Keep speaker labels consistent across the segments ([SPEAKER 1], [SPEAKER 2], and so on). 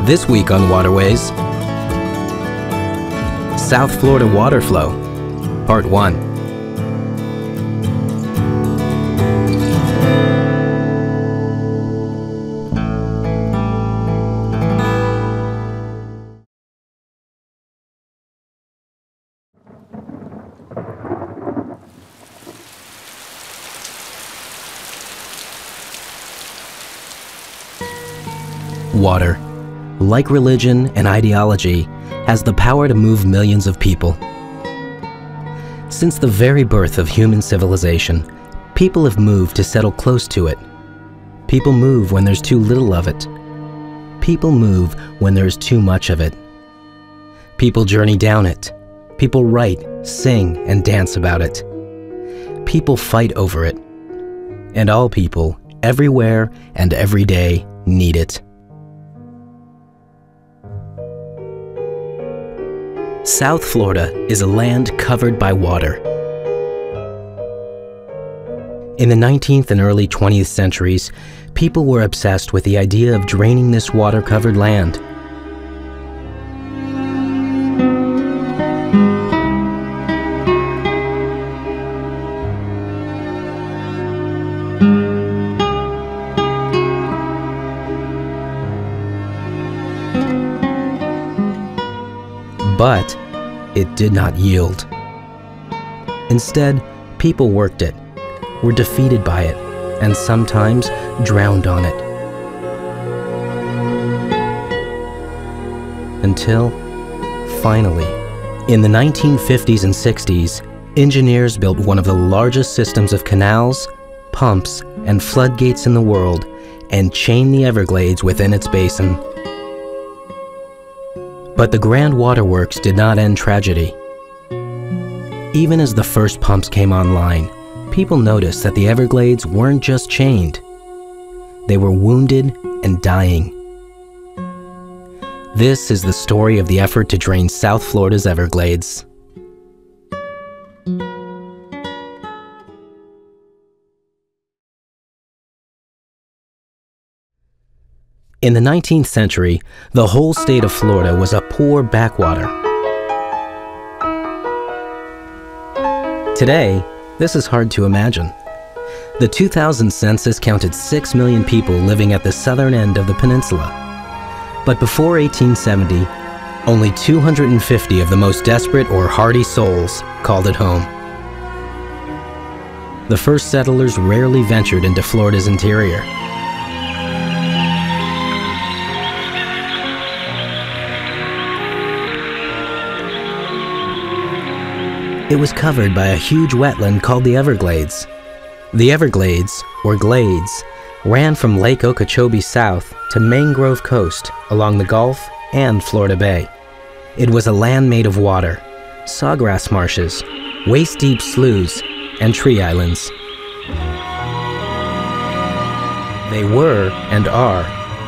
[SPEAKER 1] This week on Waterways, South Florida Waterflow, Part 1. Water, like religion and ideology, has the power to move millions of people. Since the very birth of human civilization, people have moved to settle close to it. People move when there's too little of it. People move when there's too much of it. People journey down it. People write, sing, and dance about it. People fight over it. And all people, everywhere and every day, need it. South Florida is a land covered by water. In the 19th and early 20th centuries, people were obsessed with the idea of draining this water-covered land. But it did not yield. Instead, people worked it, were defeated by it, and sometimes drowned on it. Until, finally, in the 1950s and 60s, engineers built one of the largest systems of canals, pumps, and floodgates in the world and chained the Everglades within its basin. But the grand waterworks did not end tragedy. Even as the first pumps came online, people noticed that the Everglades weren't just chained. They were wounded and dying. This is the story of the effort to drain South Florida's Everglades. In the 19th century, the whole state of Florida was a poor backwater. Today, this is hard to imagine. The 2000 census counted 6 million people living at the southern end of the peninsula. But before 1870, only 250 of the most desperate or hardy souls called it home. The first settlers rarely ventured into Florida's interior. It was covered by a huge wetland called the Everglades. The Everglades, or glades, ran from Lake Okeechobee south to Mangrove Coast along the Gulf and Florida Bay. It was a land made of water, sawgrass marshes, waist-deep sloughs, and tree islands. They were, and are,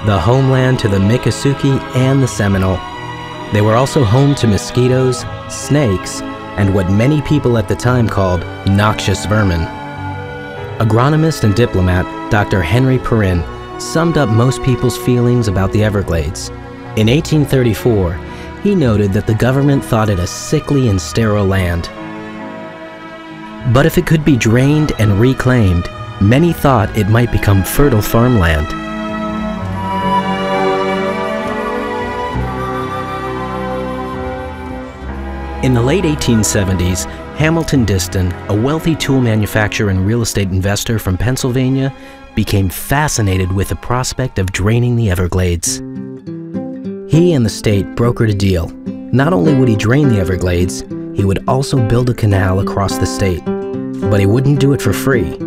[SPEAKER 1] the homeland to the Miccosukee and the Seminole. They were also home to mosquitoes, snakes, and what many people at the time called noxious vermin. Agronomist and diplomat Dr. Henry Perrin summed up most people's feelings about the Everglades. In 1834, he noted that the government thought it a sickly and sterile land. But if it could be drained and reclaimed, many thought it might become fertile farmland. In the late 1870s, Hamilton Diston, a wealthy tool manufacturer and real estate investor from Pennsylvania, became fascinated with the prospect of draining the Everglades. He and the state brokered a deal. Not only would he drain the Everglades, he would also build a canal across the state. But he wouldn't do it for free.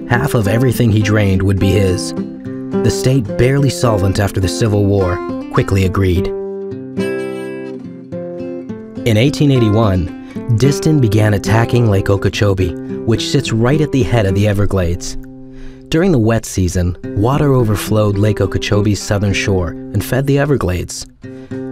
[SPEAKER 1] Half of everything he drained would be his. The state, barely solvent after the Civil War, quickly agreed. In 1881, Diston began attacking Lake Okeechobee, which sits right at the head of the Everglades. During the wet season, water overflowed Lake Okeechobee's southern shore and fed the Everglades.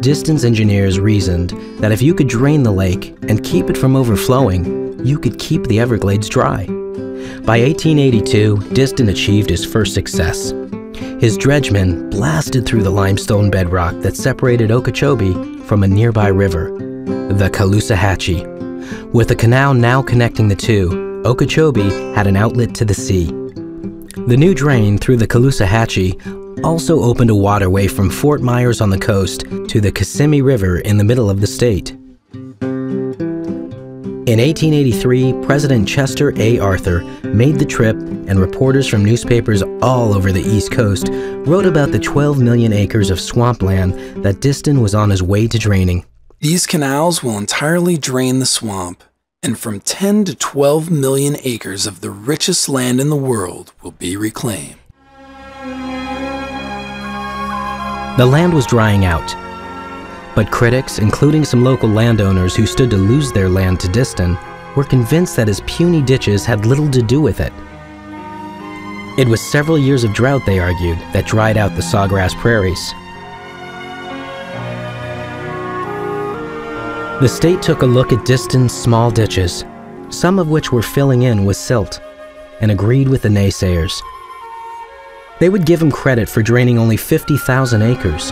[SPEAKER 1] Diston's engineers reasoned that if you could drain the lake and keep it from overflowing, you could keep the Everglades dry. By 1882, Diston achieved his first success. His dredgemen blasted through the limestone bedrock that separated Okeechobee from a nearby river, the Caloosahatchee. With a canal now connecting the two, Okeechobee had an outlet to the sea. The new drain through the Caloosahatchee also opened a waterway from Fort Myers on the coast to the Kissimmee River in the middle of the state. In 1883, President Chester A. Arthur made the trip, and reporters from newspapers all over the East Coast wrote about the 12 million acres of swampland that Diston was on his way to draining.
[SPEAKER 2] These canals will entirely drain the swamp, and from 10 to 12 million acres of the richest land in the world will be reclaimed.
[SPEAKER 1] The land was drying out, but critics, including some local landowners who stood to lose their land to Diston, were convinced that his puny ditches had little to do with it. It was several years of drought, they argued, that dried out the sawgrass prairies. The state took a look at Diston's small ditches, some of which were filling in with silt, and agreed with the naysayers. They would give him credit for draining only 50,000 acres.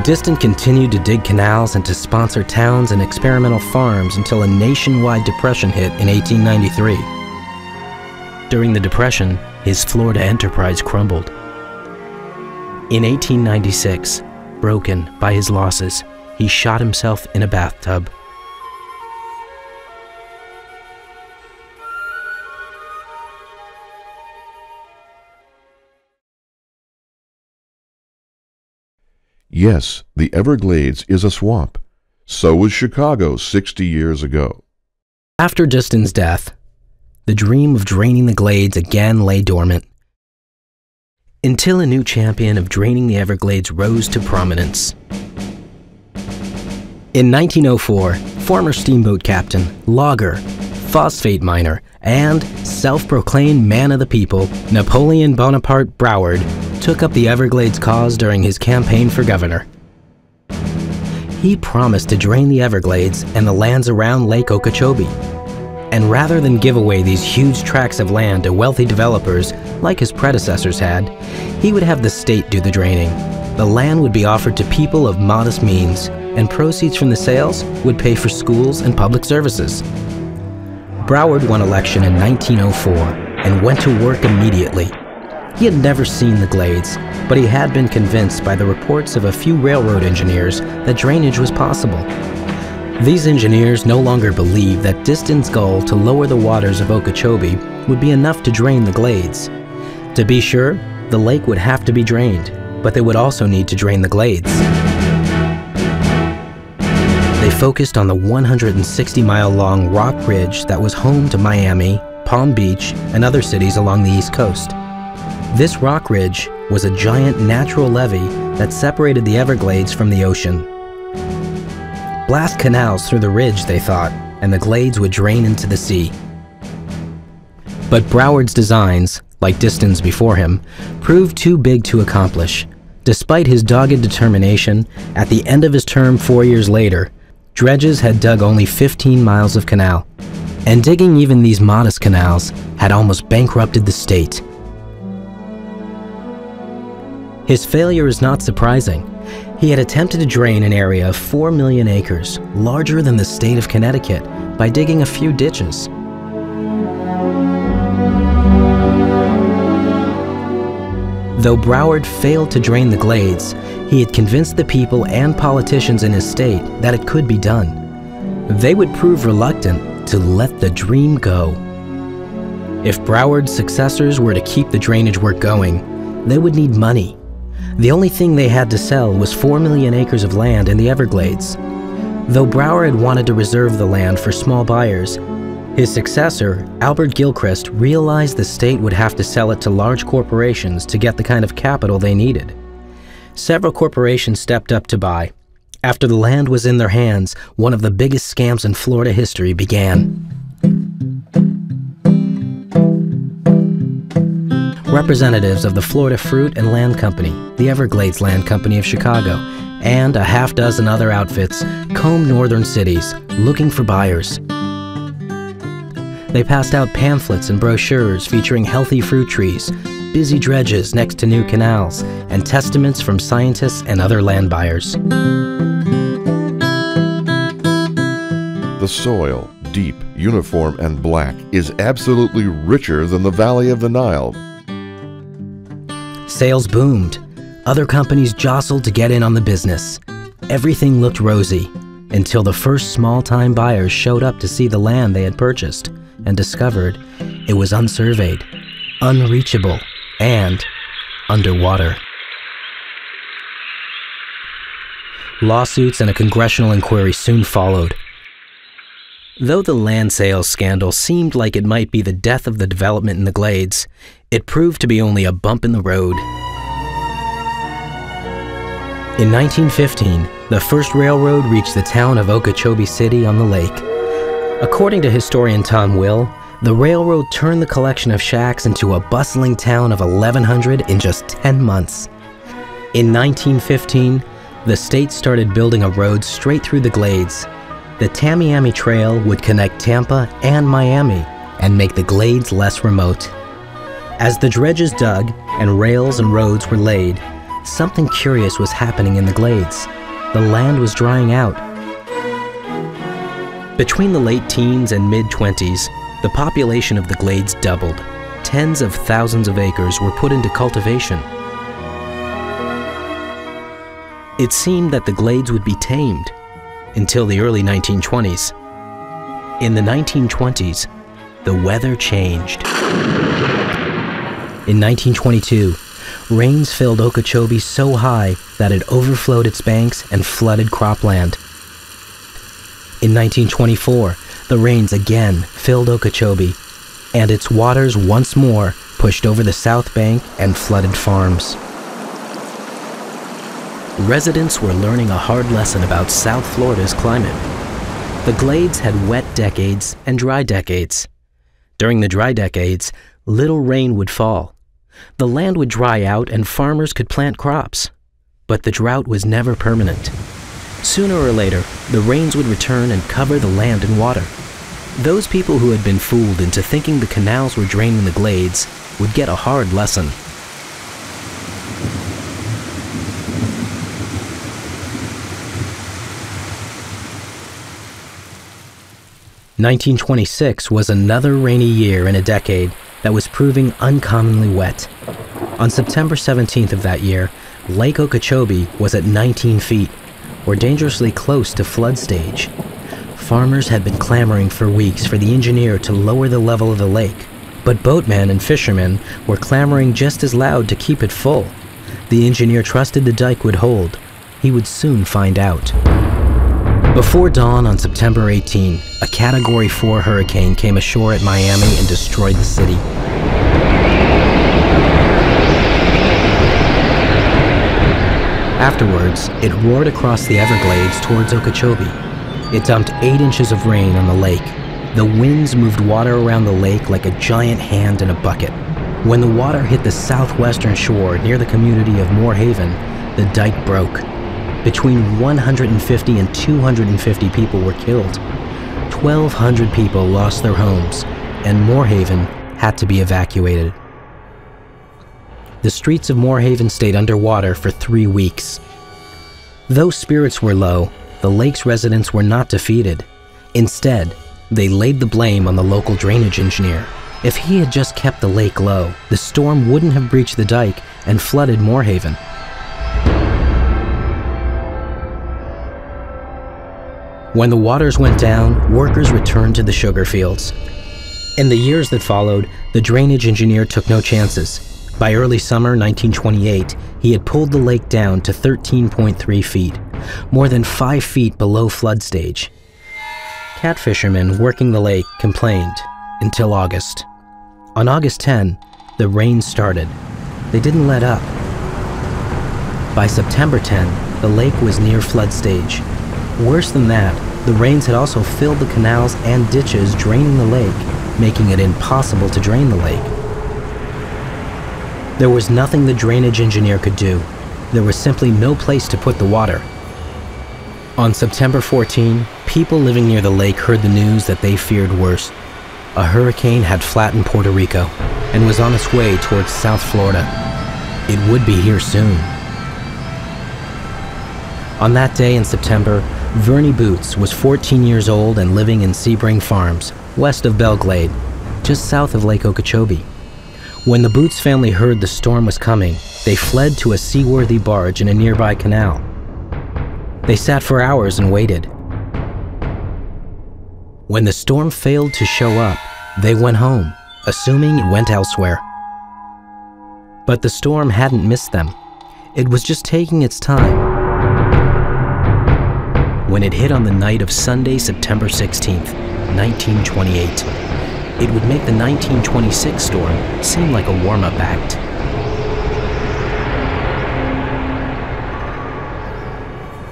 [SPEAKER 1] Diston continued to dig canals and to sponsor towns and experimental farms until a nationwide depression hit in 1893. During the Depression, his Florida enterprise crumbled. In 1896, broken by his losses, he shot himself in a bathtub.
[SPEAKER 3] Yes, the Everglades is a swamp. So was Chicago 60 years ago.
[SPEAKER 1] After Diston's death, the dream of draining the Glades again lay dormant, until a new champion of draining the Everglades rose to prominence. In 1904, former steamboat captain, logger, phosphate miner, and self-proclaimed man of the people, Napoleon Bonaparte Broward, took up the Everglades cause during his campaign for governor. He promised to drain the Everglades and the lands around Lake Okeechobee. And rather than give away these huge tracts of land to wealthy developers like his predecessors had, he would have the state do the draining. The land would be offered to people of modest means, and proceeds from the sales would pay for schools and public services. Broward won election in 1904 and went to work immediately. He had never seen the Glades, but he had been convinced by the reports of a few railroad engineers that drainage was possible. These engineers no longer believed that Diston's goal to lower the waters of Okeechobee would be enough to drain the Glades. To be sure, the lake would have to be drained, but they would also need to drain the Glades. They focused on the 160-mile-long rock ridge that was home to Miami, Palm Beach, and other cities along the East Coast. This rock ridge was a giant natural levee that separated the Everglades from the ocean. Blast canals through the ridge, they thought, and the Glades would drain into the sea. But Broward's designs, like Diston's before him, proved too big to accomplish. Despite his dogged determination, at the end of his term 4 years later, dredges had dug only 15 miles of canal, and digging even these modest canals had almost bankrupted the state. His failure is not surprising. He had attempted to drain an area of 4 million acres, larger than the state of Connecticut, by digging a few ditches. Though Broward failed to drain the Glades, he had convinced the people and politicians in his state that it could be done. They would prove reluctant to let the dream go. If Broward's successors were to keep the drainage work going, they would need money. The only thing they had to sell was 4 million acres of land in the Everglades. Though Broward wanted to reserve the land for small buyers, his successor, Albert Gilchrist, realized the state would have to sell it to large corporations to get the kind of capital they needed. Several corporations stepped up to buy. After the land was in their hands, one of the biggest scams in Florida history began. Representatives of the Florida Fruit and Land Company, the Everglades Land Company of Chicago, and a half-dozen other outfits combed northern cities looking for buyers. They passed out pamphlets and brochures featuring healthy fruit trees, busy dredges next to new canals, and testaments from scientists and other land buyers.
[SPEAKER 3] The soil, deep, uniform, and black, is absolutely richer than the valley of the Nile.
[SPEAKER 1] Sales boomed. Other companies jostled to get in on the business. Everything looked rosy until the first small-time buyers showed up to see the land they had purchased and discovered it was unsurveyed, unreachable, and underwater. Lawsuits and a congressional inquiry soon followed. Though the land sales scandal seemed like it might be the death of the development in the Glades, it proved to be only a bump in the road. In 1915, the first railroad reached the town of Okeechobee City on the lake. According to historian Tom Will, the railroad turned the collection of shacks into a bustling town of 1,100 in just 10 months. In 1915, the state started building a road straight through the Glades. The Tamiami Trail would connect Tampa and Miami and make the Glades less remote. As the dredges dug and rails and roads were laid, something curious was happening in the Glades. The land was drying out. Between the late teens and mid-20s, the population of the Glades doubled. Tens of thousands of acres were put into cultivation. It seemed that the Glades would be tamed until the early 1920s. In the 1920s, the weather changed. In 1922, rains filled Okeechobee so high that it overflowed its banks and flooded cropland. In 1924, the rains again filled Okeechobee, and its waters once more pushed over the south bank and flooded farms. Residents were learning a hard lesson about South Florida's climate. The Glades had wet decades and dry decades. During the dry decades, little rain would fall. The land would dry out and farmers could plant crops. But the drought was never permanent. Sooner or later, the rains would return and cover the land in water. Those people who had been fooled into thinking the canals were draining the Glades would get a hard lesson. "1926 was another rainy year in a decade that was proving uncommonly wet. On September 17th of that year, Lake Okeechobee was at 19 feet, or dangerously close to flood stage. Farmers had been clamoring for weeks for the engineer to lower the level of the lake, but boatmen and fishermen were clamoring just as loud to keep it full. The engineer trusted the dike would hold. He would soon find out. Before dawn on September 18, a Category 4 hurricane came ashore at Miami and destroyed the city. Afterwards, it roared across the Everglades towards Okeechobee. It dumped 8 inches of rain on the lake. The winds moved water around the lake like a giant hand in a bucket. When the water hit the southwestern shore near the community of Moorhaven, the dike broke. Between 150 and 250 people were killed. 1,200 people lost their homes, and Moorhaven had to be evacuated. The streets of Moorhaven stayed underwater for 3 weeks. Though spirits were low, the lake's residents were not defeated. Instead, they laid the blame on the local drainage engineer. If he had just kept the lake low, the storm wouldn't have breached the dike and flooded Moorhaven. When the waters went down, workers returned to the sugar fields. In the years that followed, the drainage engineer took no chances. By early summer 1928, he had pulled the lake down to 13.3 feet, more than 5 feet below flood stage. Catfishermen working the lake complained until August. On August 10, the rains started. They didn't let up. By September 10, the lake was near flood stage. Worse than that, the rains had also filled the canals and ditches draining the lake, making it impossible to drain the lake. There was nothing the drainage engineer could do. there was simply no place to put the water. On September 14, people living near the lake heard the news that they feared worse. A hurricane had flattened Puerto Rico and was on its way towards South Florida. It would be here soon. On that day in September, Vernie Boots was 14 years old and living in Sebring Farms, west of Everglades, just south of Lake Okeechobee. When the Boots family heard the storm was coming, they fled to a seaworthy barge in a nearby canal. They sat for hours and waited. When the storm failed to show up, they went home, assuming it went elsewhere. But the storm hadn't missed them. It was just taking its time. When it hit on the night of Sunday, September 16th, 1928, it would make the 1926 storm seem like a warm-up act.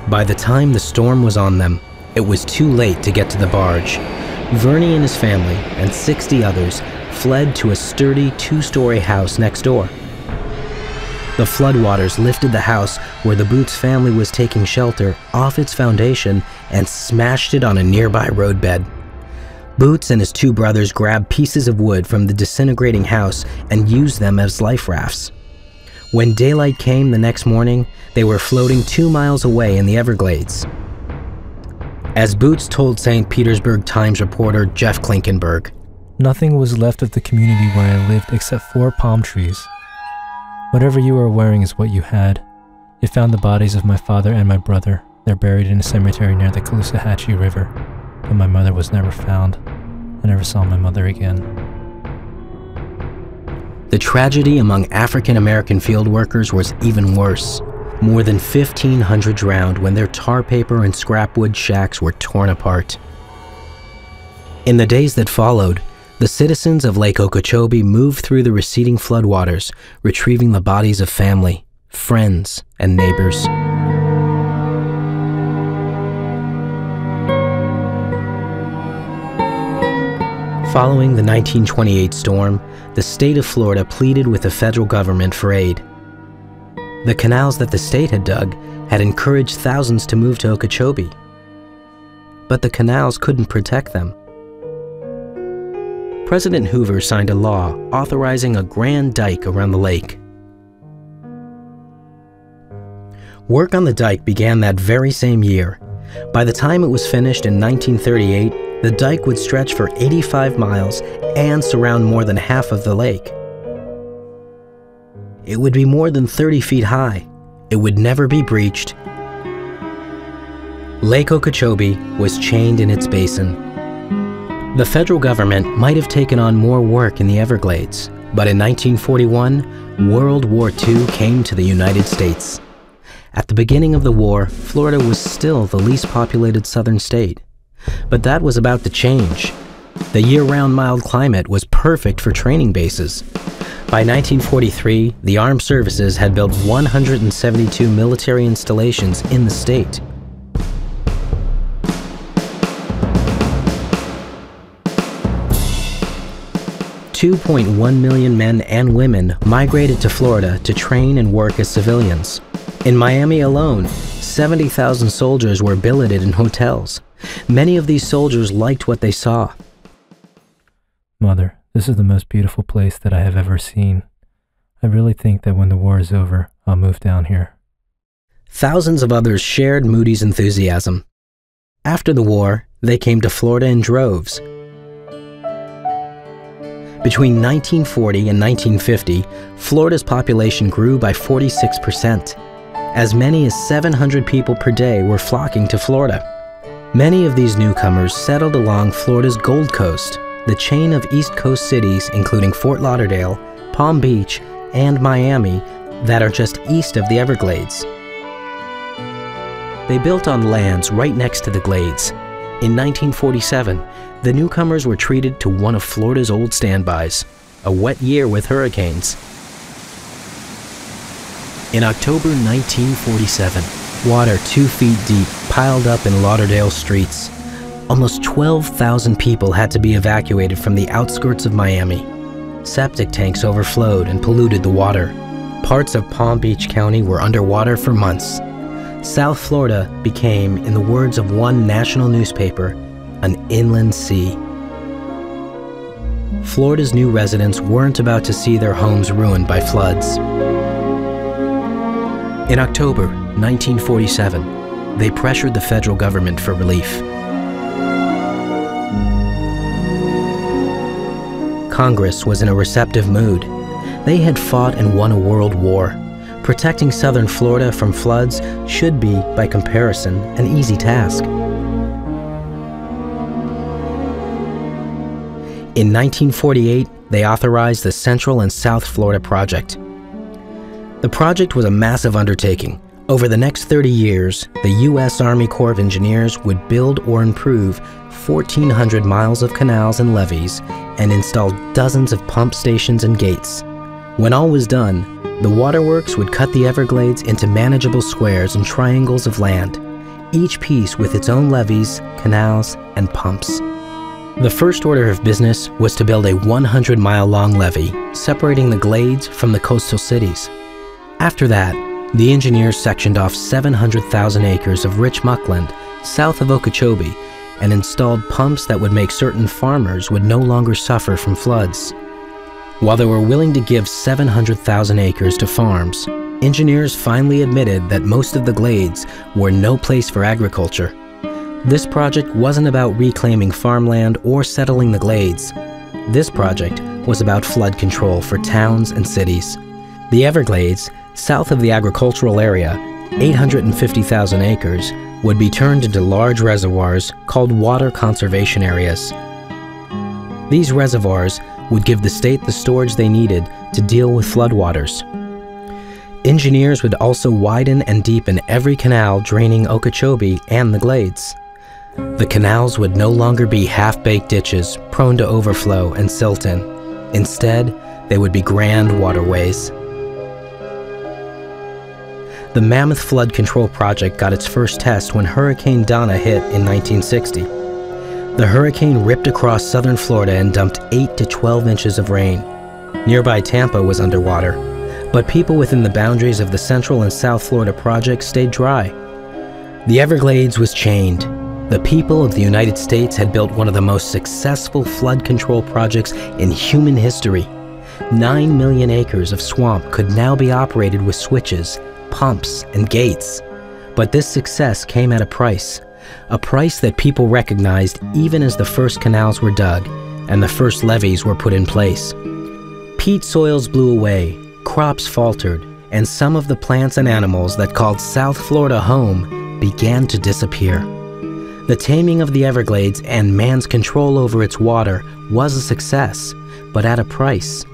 [SPEAKER 1] By the time the storm was on them, it was too late to get to the barge. Vernie and his family and 60 others fled to a sturdy two-story house next door. The floodwaters lifted the house where the Boots family was taking shelter off its foundation and smashed it on a nearby roadbed. Boots and his two brothers grabbed pieces of wood from the disintegrating house and used them as life rafts. When daylight came the next morning, they were floating 2 miles away in the Everglades. As Boots told St. Petersburg Times reporter Jeff Klinkenberg,
[SPEAKER 4] "Nothing was left of the community where I lived except 4 palm trees. Whatever you were wearing is what you had. It found the bodies of my father and my brother. They're buried in a cemetery near the Caloosahatchee River. But my mother was never found. I never saw my mother again."
[SPEAKER 1] The tragedy among African American field workers was even worse. More than 1,500 drowned when their tar paper and scrap wood shacks were torn apart. In the days that followed, the citizens of Lake Okeechobee moved through the receding floodwaters, retrieving the bodies of family, friends, and neighbors. Following the 1928 storm, the state of Florida pleaded with the federal government for aid. The canals that the state had dug had encouraged thousands to move to Okeechobee. But the canals couldn't protect them. President Hoover signed a law authorizing a grand dike around the lake. Work on the dike began that very same year. By the time it was finished in 1938, the dike would stretch for 85 miles and surround more than half of the lake. It would be more than 30 feet high. It would never be breached. Lake Okeechobee was chained in its basin. The federal government might have taken on more work in the Everglades, but in 1941, World War II came to the United States. At the beginning of the war, Florida was still the least populated southern state. But that was about to change. The year-round mild climate was perfect for training bases. By 1943, the armed services had built 172 military installations in the state. $2.1 million men and women migrated to Florida to train and work as civilians. In Miami alone, 70,000 soldiers were billeted in hotels. Many of these soldiers liked what they saw.
[SPEAKER 4] "Mother, this is the most beautiful place that I have ever seen. I really think that when the war is over, I'll move down here."
[SPEAKER 1] Thousands of others shared Moody's enthusiasm. After the war, they came to Florida in droves. Between 1940 and 1950, Florida's population grew by 46%. As many as 700 people per day were flocking to Florida. Many of these newcomers settled along Florida's Gold Coast, the chain of East Coast cities including Fort Lauderdale, Palm Beach, and Miami that are just east of the Everglades. They built on lands right next to the Glades. In 1947, the newcomers were treated to one of Florida's old standbys, a wet year with hurricanes. In October 1947, water 2 feet deep piled up in Lauderdale streets. Almost 12,000 people had to be evacuated from the outskirts of Miami. Septic tanks overflowed and polluted the water. Parts of Palm Beach County were underwater for months. South Florida became, in the words of one national newspaper, an inland sea. Florida's new residents weren't about to see their homes ruined by floods. In October 1947, they pressured the federal government for relief. Congress was in a receptive mood. They had fought and won a world war. Protecting southern Florida from floods should be, by comparison, an easy task. In 1948, they authorized the Central and South Florida Project. The project was a massive undertaking. Over the next 30 years, the U.S. Army Corps of Engineers would build or improve 1,400 miles of canals and levees and install dozens of pump stations and gates. When all was done, the waterworks would cut the Everglades into manageable squares and triangles of land, each piece with its own levees, canals, and pumps. The first order of business was to build a 100-mile-long levee separating the glades from the coastal cities. After that, the engineers sectioned off 700,000 acres of rich muckland south of Okeechobee and installed pumps that would make certain farmers would no longer suffer from floods. While they were willing to give 700,000 acres to farms, engineers finally admitted that most of the glades were no place for agriculture. This project wasn't about reclaiming farmland or settling the glades. This project was about flood control for towns and cities. The Everglades, south of the agricultural area, 850,000 acres, would be turned into large reservoirs called water conservation areas. These reservoirs would give the state the storage they needed to deal with floodwaters. Engineers would also widen and deepen every canal draining Okeechobee and the glades. The canals would no longer be half-baked ditches prone to overflow and silting. Instead, they would be grand waterways. The Mammoth Flood Control Project got its first test when Hurricane Donna hit in 1960. The hurricane ripped across southern Florida and dumped 8 to 12 inches of rain. Nearby Tampa was underwater, but people within the boundaries of the Central and South Florida project stayed dry. The Everglades was chained. The people of the United States had built one of the most successful flood control projects in human history. 9 million acres of swamp could now be operated with switches, pumps, and gates. But this success came at a price that people recognized even as the first canals were dug and the first levees were put in place. Peat soils blew away, crops faltered, and some of the plants and animals that called South Florida home began to disappear. The taming of the Everglades and man's control over its water was a success, but at a price.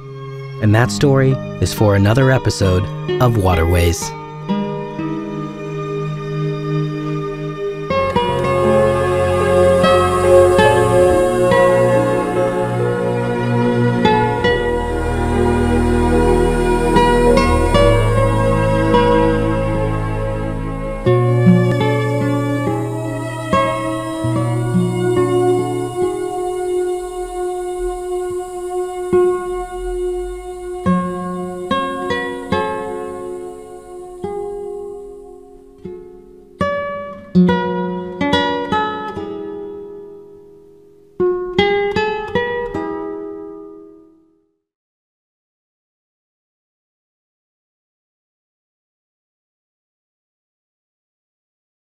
[SPEAKER 1] And that story is for another episode of Waterways.